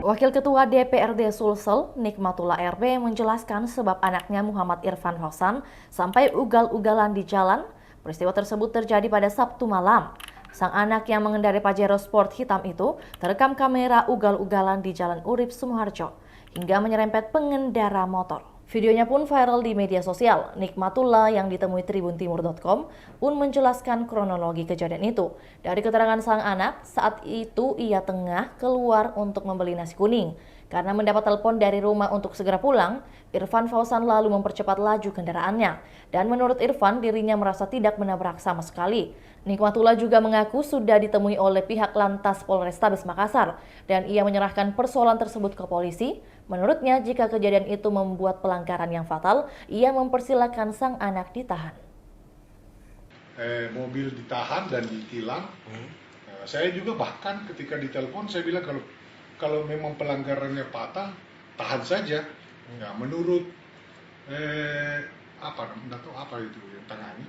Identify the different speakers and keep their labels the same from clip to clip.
Speaker 1: Wakil Ketua DPRD Sulsel, Nikmatullah RB, menjelaskan sebab anaknya Muhammad Irfan Fauzan sampai ugal-ugalan di jalan. Peristiwa tersebut terjadi pada Sabtu malam. Sang anak yang mengendarai Pajero Sport hitam itu terekam kamera ugal-ugalan di Jalan Urip Sumoharjo hingga menyerempet pengendara motor. Videonya pun viral di media sosial. Nikmatullah yang ditemui tribuntimur.com pun menjelaskan kronologi kejadian itu. Dari keterangan sang anak, saat itu ia tengah keluar untuk membeli nasi kuning. Karena mendapat telepon dari rumah untuk segera pulang, Irfan Fauzan lalu mempercepat laju kendaraannya. Dan menurut Irfan, dirinya merasa tidak menabrak sama sekali. Nikmatullah juga mengaku sudah ditemui oleh pihak Lantas Polrestabes Makassar dan ia menyerahkan persoalan tersebut ke polisi. Menurutnya, jika kejadian itu membuat pelanggaran yang fatal, ia mempersilahkan sang anak ditahan.
Speaker 2: Mobil ditahan dan ditilang. Saya juga bahkan ketika ditelepon saya bilang kalau memang pelanggarannya fatal, tahan saja. Ya, menurut apa itu yang tangani?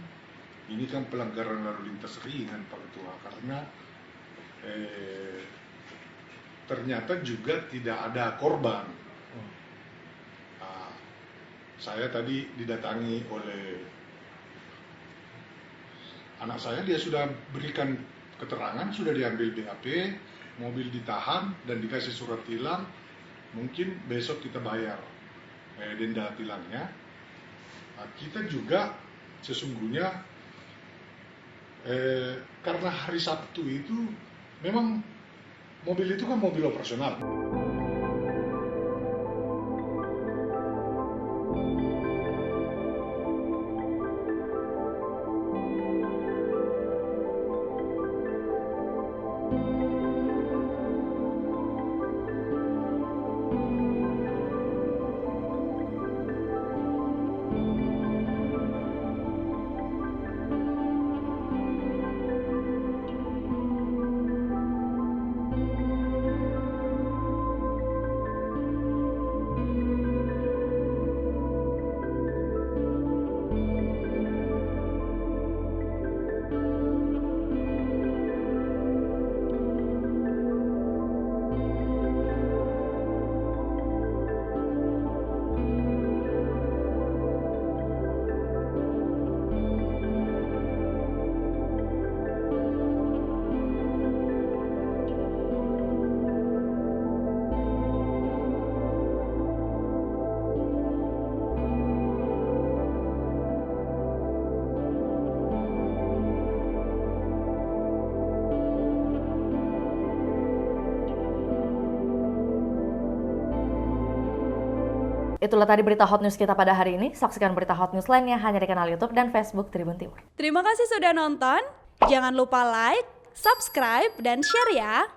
Speaker 2: Ini kan pelanggaran lalu lintas ringan Pak Ketua, karena ternyata juga tidak ada korban. Saya tadi didatangi oleh anak saya, dia sudah berikan keterangan, sudah diambil BAP, mobil ditahan dan dikasih surat tilang. Mungkin besok kita bayar denda tilangnya. Kita juga sesungguhnya karena hari Sabtu itu memang mobil itu kan mobil operasional.
Speaker 1: Itulah tadi berita hot news kita pada hari ini. Saksikan berita hot news lainnya hanya di kanal YouTube dan Facebook Tribun Timur.
Speaker 3: Terima kasih sudah nonton. Jangan lupa like, subscribe, dan share ya.